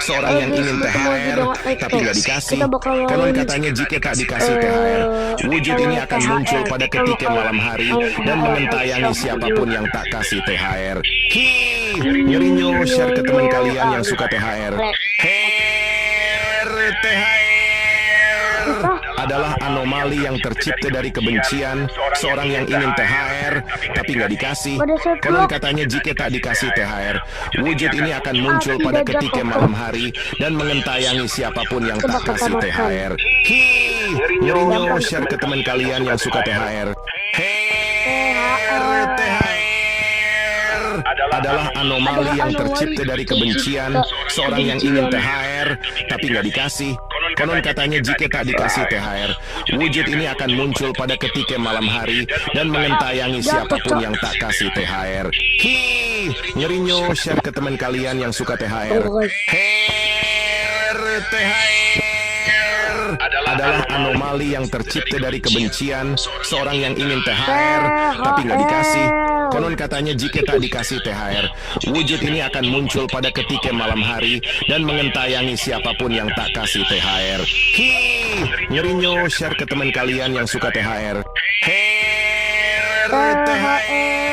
Seorang yang ingin THR tapi nggak dikasih. Konon katanya jika tak dikasih THR, wujud ini akan muncul pada ketika malam hari dan mengentayangi siapapun yang tak kasih THR. Nyerinyo share ke teman kalian yang suka THR. THR adalah anomali yang tercipta dari kebencian. Seorang yang ingin THR tapi nggak dikasih. Konon katanya jika tak dikasih THR, wujud ini akan muncul pada ketika malam hari dan mengentayangi siapapun yang tak kasih THR. Nyerinyo share ke teman kalian yang suka THR. THR adalah anomali yang tercipta dari kebencian. Seorang yang ingin THR tapi nggak dikasih. Konon katanya jika tak dikasih THR, wujud ini akan muncul pada ketika malam hari dan mengentayangi siapapun yang tak kasih THR. Nyerinyo share ke teman kalian yang suka THR. THR adalah anomali yang tercipta dari kebencian. Seorang yang ingin THR tapi nggak dikasih. Konon katanya jika tak dikasih THR, wujud ini akan muncul pada ketika malam hari dan mengentayangi siapapun yang tak kasih THR. Nyerinyo share ke teman kalian yang suka THR. THR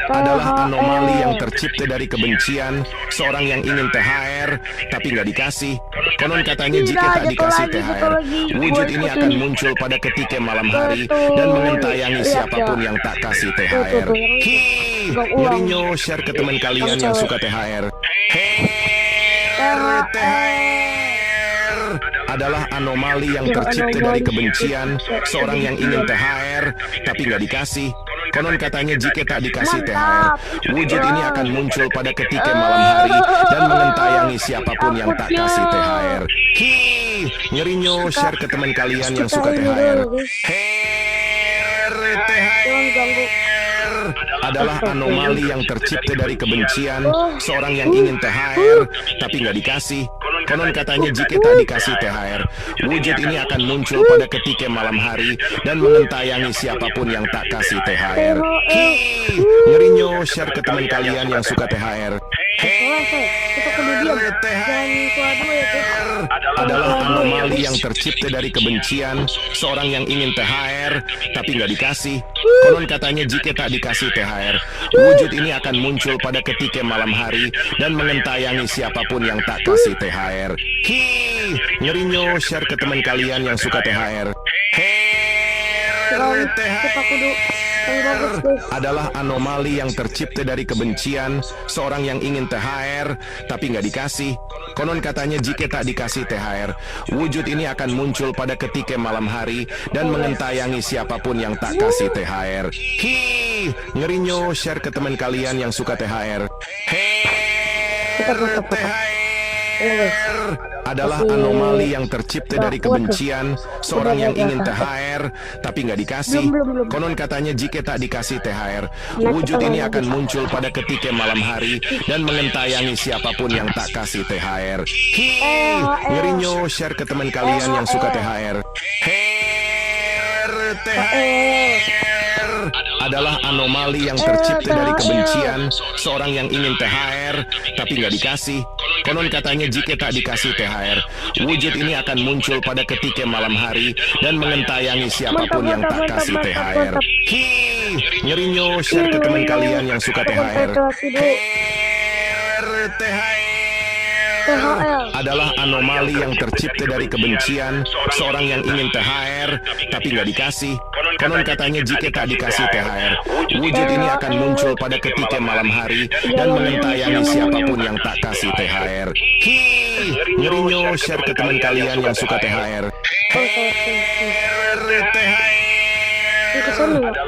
adalah anomali yang tercipta dari kebencian. Seorang yang ingin THR tapi nggak dikasih. Konon katanya jika tak dikasih THR, wujud ini akan muncul pada ketika malam hari dan mengentayangi siapapun yang tak kasih THR. Nyerinyo share ke teman kalian yang suka THR. THR adalah anomali yang tercipta dari kebencian. Seorang yang ingin THR tapi nggak dikasih. Konon katanya jika tak dikasih THR, wujud ini akan muncul pada ketika malam hari dan mengentayangi siapapun yang tak kasih THR. Nyerinyo share ke teman kalian yang suka THR. THR adalah anomali yang tercipta dari kebencian. Seorang yang ingin THR tapi nggak dikasih. Konon katanya jika tak dikasih THR, wujud ini akan muncul pada ketika malam hari dan mengentayangi siapapun yang tak kasih THR. Nyerinyo share ke teman kalian yang suka THR. THR adalah anomali yang tercipta dari kebencian. Seorang yang ingin THR tapi nggak dikasih. Konon katanya jika tak dikasih THR, wujud ini akan muncul pada ketika malam hari dan mengentayangi siapapun yang tak kasih THR. Nyerinyo share ke teman kalian yang suka THR. THR adalah anomali yang tercipta dari kebencian. Seorang yang ingin THR tapi nggak dikasih. Konon katanya jika tak dikasih THR, wujud ini akan muncul pada ketika malam hari dan mengentayangi siapapun yang tak kasih THR. Nyerinyo share ke teman kalian yang suka THR. THR adalah anomali yang tercipta dari kebencian. Seorang yang ingin THR tapi nggak dikasih. Konon katanya jika tak dikasih THR, wujud ini akan muncul pada ketika malam hari dan mengentayangi siapapun yang tak kasih THR. Nyerinyo share ke teman kalian yang suka THR. THR adalah anomali yang tercipta dari kebencian. Seorang yang ingin THR tapi nggak dikasih. Konon katanya jika tak dikasih THR, wujud ini akan muncul pada ketika malam hari dan mengentayangi siapapun yang tak kasih THR. Nyerinyo share ke teman kalian yang suka THR. THR adalah anomali yang tercipta dari kebencian. Seorang yang ingin THR tapi nggak dikasih. Konon katanya jika tak dikasih THR, wujud ini akan muncul pada ketika malam hari dan mengentayangi siapapun yang tak kasih THR. Nyerinyo share ke teman kalian yang suka THR.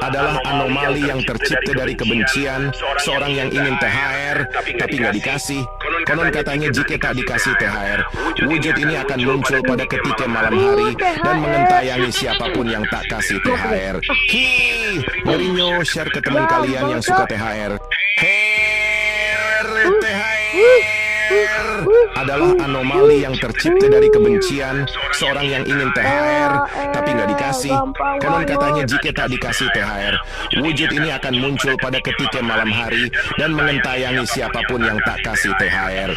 Adalah anomali yang tercipta dari kebencian. Seorang yang ingin THR tapi nggak dikasih. Konon katanya jika tak dikasih THR, wujud ini akan muncul pada ketika malam hari dan mengentayangi siapapun yang tak kasih THR. Nyerinyo share ke teman kalian yang suka THR. THR adalah anomali yang tercipta dari kebencian, seorang yang ingin THR tapi nggak dikasih. Konon katanya jika tak dikasih THR, wujud ini akan muncul pada ketika malam hari dan mengentayangi siapapun yang tak kasih THR.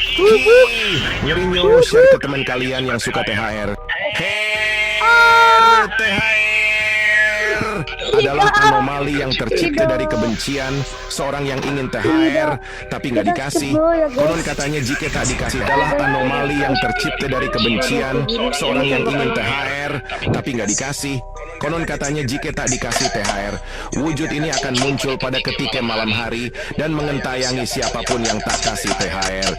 Ngerinyo, share ke teman kalian yang suka THR. THR adalah anomali yang tercipta dari kebencian, seorang yang ingin THR tapi nggak dikasih. Konon katanya jika tak dikasih adalah anomali yang tercipta dari kebencian, seorang yang ingin THR tapi nggak dikasih. Konon katanya jika tak dikasih THR, wujud ini akan muncul pada ketika malam hari dan mengentayangi siapapun yang tak kasih THR.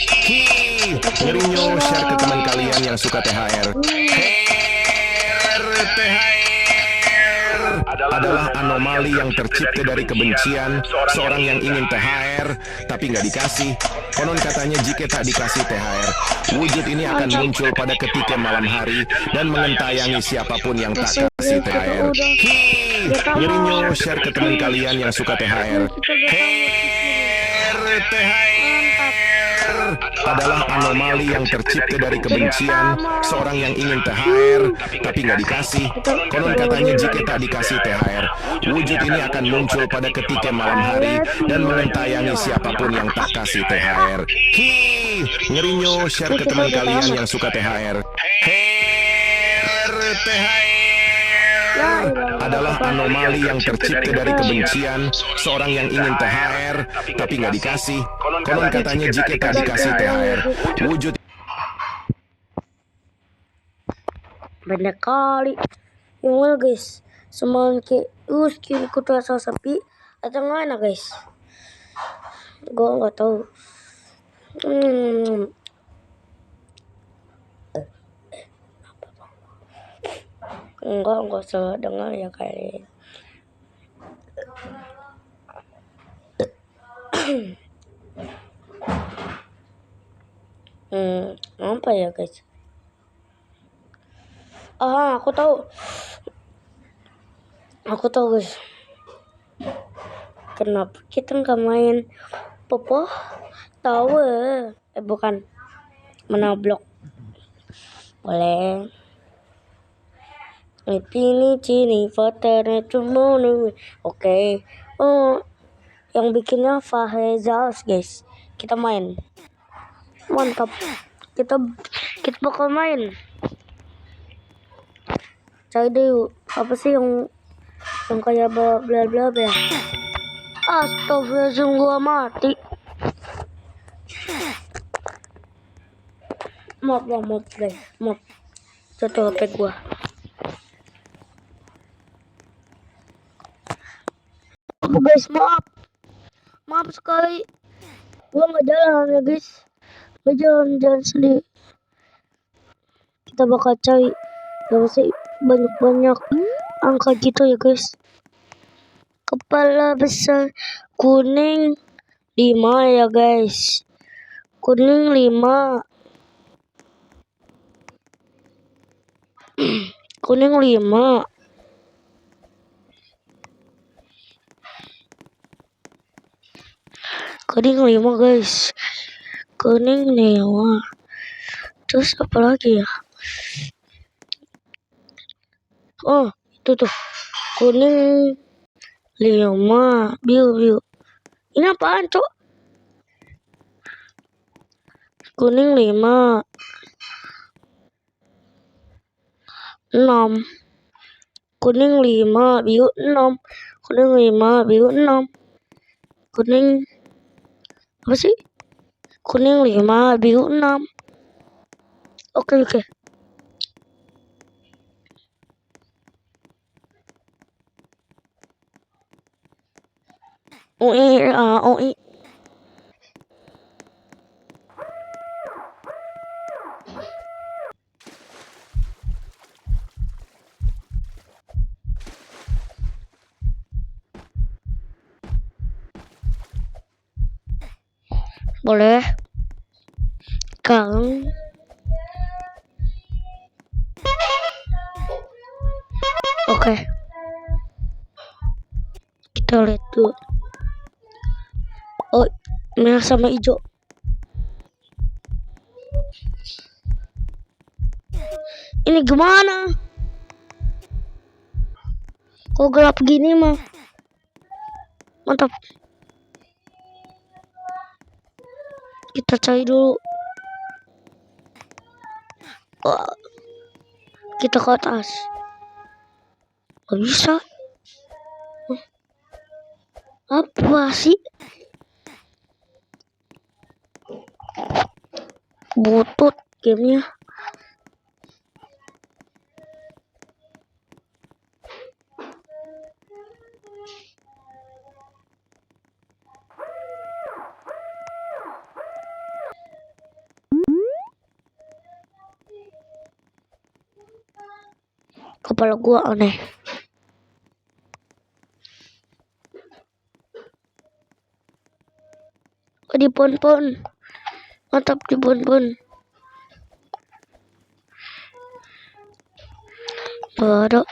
Ngerinyo, share ke teman kalian yang suka THR. THR adalah anomali yang tercipta dari kebencian, seorang yang ingin THR tapi nggak dikasih. Konon katanya jika tak dikasih THR, wujud ini akan muncul pada ketika malam hari dan mengentayangi siapapun yang tak kasih THR. Ngerinyo, share ke teman kalian yang suka THR. THR adalah anomali yang tercipta dari kebencian, seorang yang ingin THR tapi nggak dikasih. Konon katanya jika tak dikasih THR, wujud ini akan muncul pada ketika malam hari dan mengentayangi siapapun yang tak kasih THR. Ngerinyo, share ke teman kalian yang suka THR. THR adalah anomali yang tercipta dari kebencian, seorang yang ingin THR tapi nggak dikasih. Konon katanya jika tak dikasih THR, wujud banyak kali yang mana guys, semakin skin ku terasa sepi atau mana guys, gue nggak tahu. Enggak usah dengar ya kalian. Apa ya guys? Aku tahu guys. Kenapa kita nggak main Popo Tower? Bukan, Monoblok. Boleh. Ini Father Tomorrow. Oke. Yang bikinnya Fahezals guys. Kita main. Mantap. Kita bakal main. Cari dulu apa sih yang kayak bla bla bla. Astagfirullahaladzim, gua mati. Maaf guys. Maaf. Jatuh HP gua. Guys, maaf sekali, gua nggak jalan ya guys, nggak jalan sendiri. Kita bakal cari yang sih banyak angka gitu ya guys. Kepala besar kuning 5 ya guys, kuning 5. Kuning 5. Kuning 5 guys. Kuning 5. Terus apa lagi ya? Oh, itu tuh. Kuning 5. Biru. Ini apaan, Cok? Kuning 5. 6. Kuning 5, biru 6. Kuning 5, biru 6. Kuning apa sih? Kuning 5, biru 6. Oke. OI. Boleh. Kang. Oke. Kita lihat dulu. Oh, merah sama hijau. Ini gimana? Kok gelap gini mah? Mantap. Kita cari dulu. Wah, kita ke atas. Gak bisa. Apa sih? Butut gamenya. Kepala gua aneh. Di pon-pon. Mantap di pon-pon. Ada.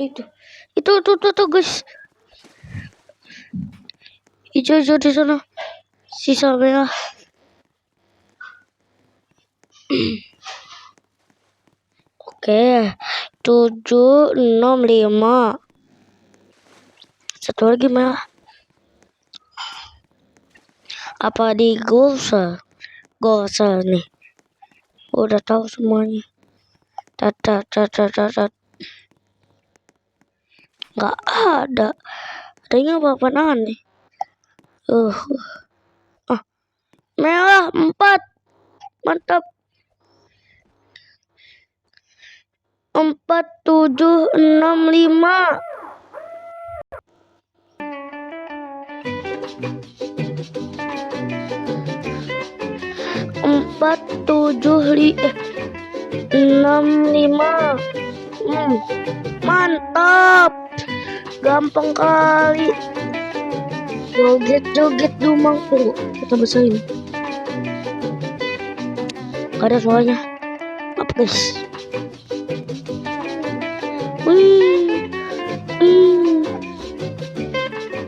Itu guys. Hijau di sana. Sisa merah. Oke, 765. Satu lagi merah. Apa di Gosel nih? Udah tahu semuanya. Nggak ada. Adanya apa aneh? Merah 4. Mantap. 4765. 65. Mantap. Gampang kali. Joget dumang. Tunggu, kita besarin. Gak ada suaranya. Apa guys? Wih.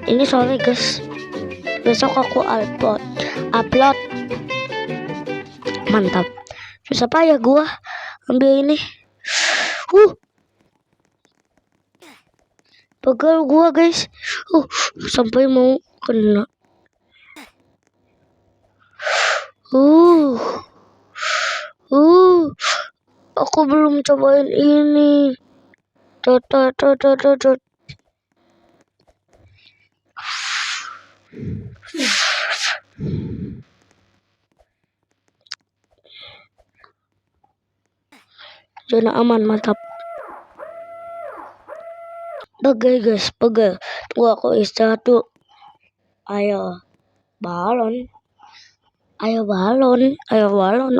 Ini soalnya guys. Besok aku upload. Mantap. Susah payah gua ambil ini. Pegal gua guys. Sampai mau kena. Aku belum cobain ini. Zona aman, mantap. Pegal guys, pegal. Tunggu aku istirahat tuh. Ayo balon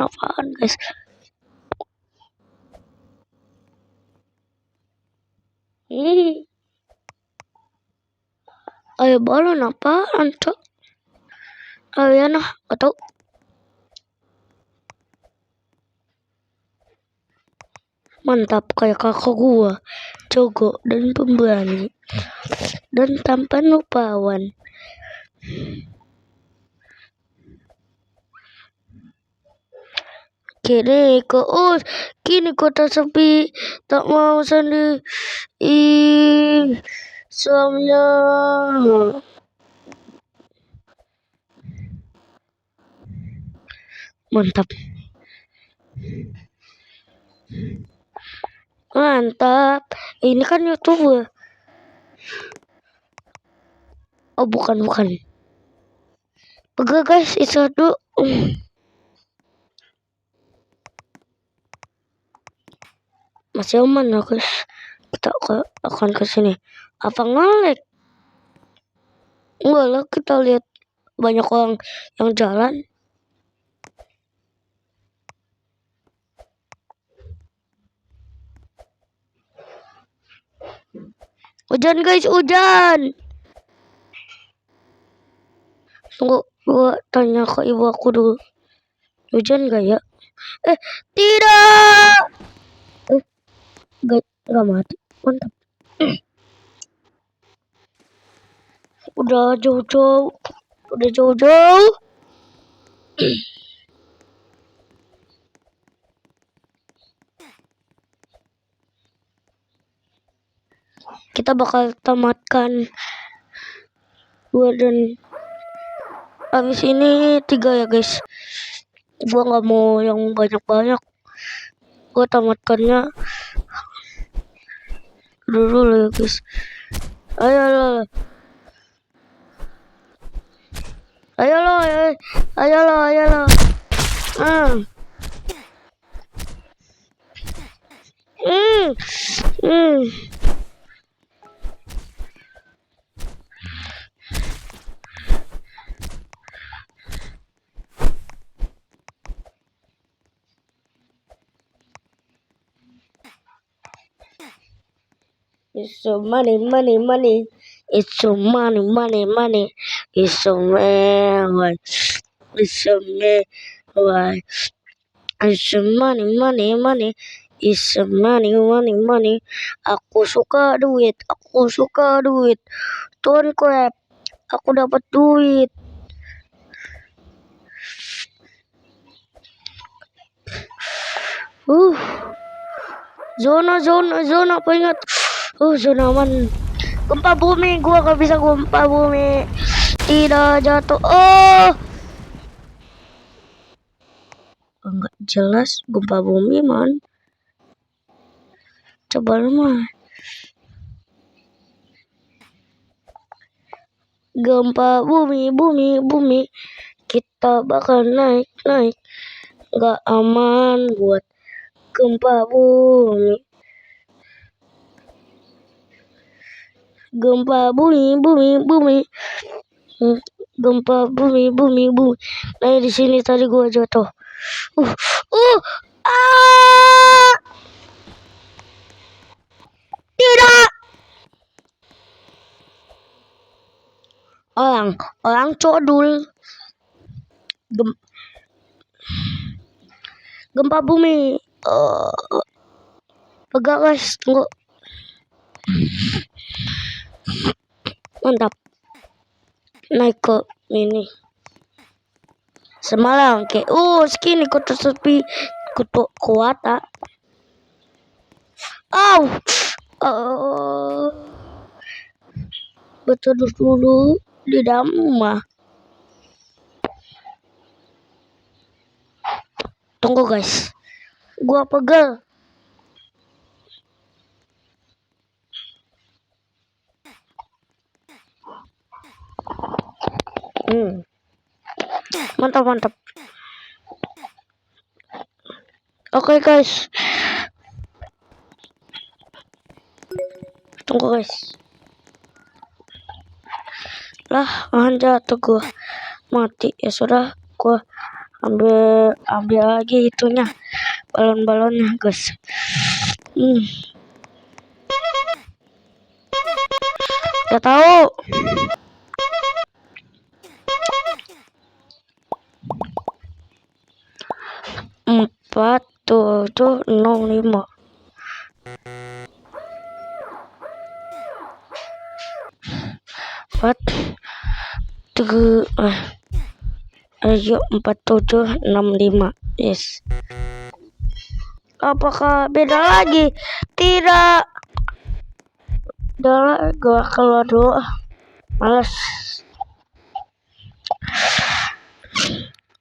apaan guys? Ayo balon apaan cok? Ayo ya nah, atau mantap kayak kakak gua, Jogo dan pemberani dan tampan lupawan. Kini kota sepi, tak mau sendiri. Suaminya. Mantap. Ini kan YouTuber. Oh bukan. Pegang guys, istirahat dulu. Masih aman ya guys. Kita akan ke sini. Apa ngelek? Enggak lah, kita lihat banyak orang yang jalan. Hujan guys, hujan. Tunggu, gua tanya ke ibu aku dulu. Hujan gak ya? Tidak. Gak mati. Mantap. Udah jauh-jauh. Udah jauh-jauh. Kita bakal tamatkan 2 dan habis ini 3 ya guys. Gua nggak mau yang banyak-banyak. Gua tamatkannya dulu ya guys. Ayo lo. Ayo lo, ayo lo, ayo lo. Hmm. Hmm. It's so money, money, money. It's so money, money, money. It's so money. It's so money. It's so money, money, money. It's so money, money, money. Aku suka duit, aku suka duit. Tuan Crab, aku dapat duit. Zona apa ingat? Zona aman. Gempa bumi, gua gak bisa gempa bumi. Tidak jatuh. Enggak jelas gempa bumi man. Coba mah. Gempa bumi, bumi. Kita bakal naik. Gak aman buat gempa bumi. Gempa bumi. Gempa bumi. Nah di sini tadi gua jatuh. Tidak. Orang codul. Gempa bumi. Pegang guys, tunggu. Mantap. Naik ke ini. Semalam ke. Segini kota sepi. Kutu kuata. Betul dulu di dalam rumah. Tunggu guys. Gua pegel. Mantap. Oke guys. Tunggu guys. Lah, jatuh gua. Mati. Ya sudah, gua ambil lagi itunya. Balon-balonnya guys. Gak tahu. 4705. Ayo 4765. Yes. Apakah beda lagi? Tidak. Udah, gua keluar dulu. Males.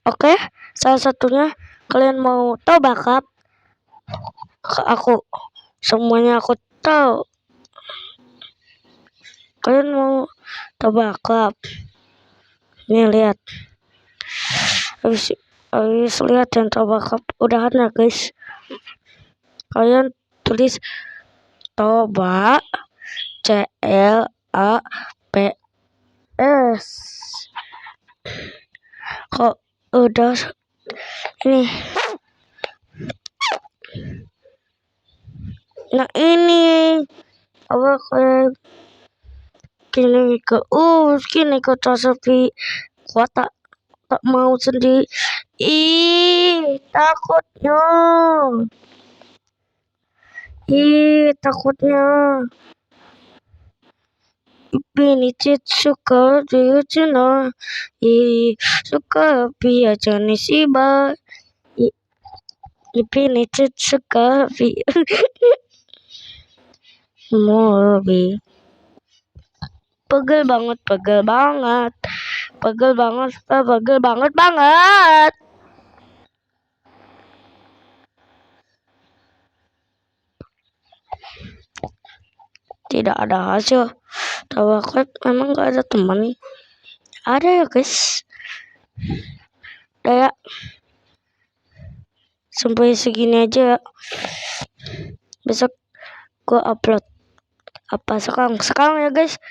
Oke, salah satunya kalian mau tahu bakat ke aku. Semuanya aku tahu. Kalian mau tahu bakat? Nih lihat. Habis lihat yang tahu bakat. Udahan ya guys. Kalian tulis Toba CLAPS. Kok udah ini. Nah ini apa kayak gini kota sepi. Gua tak mau sendiri. Takutnya. Pinicit suka diucuna suka pia jani siba pinicit suka pia mobi pegel banget pegel banget pegel banget pegel banget banget. Tidak ada hasil. Tawakal memang gak ada teman. Ada ya guys. Udah ya. Sampai segini aja ya. Besok gue upload. Apa sekarang ya guys.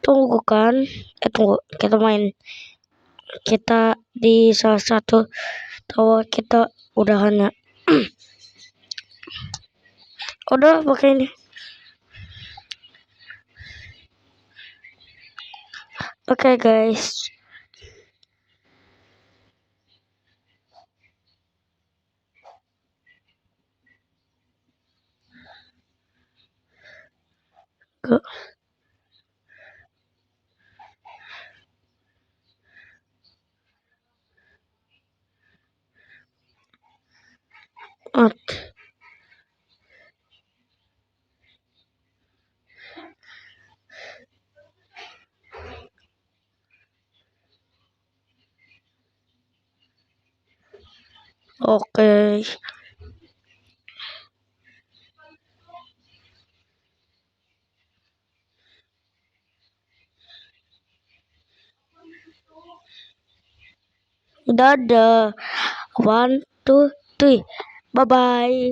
Tunggu kan. Tunggu. Kita main. Kita di salah satu tower kita udahan ya. Udah pakai ini. Oke guys. Go. Oke. Dadah. 1, 2, 3. Bye bye.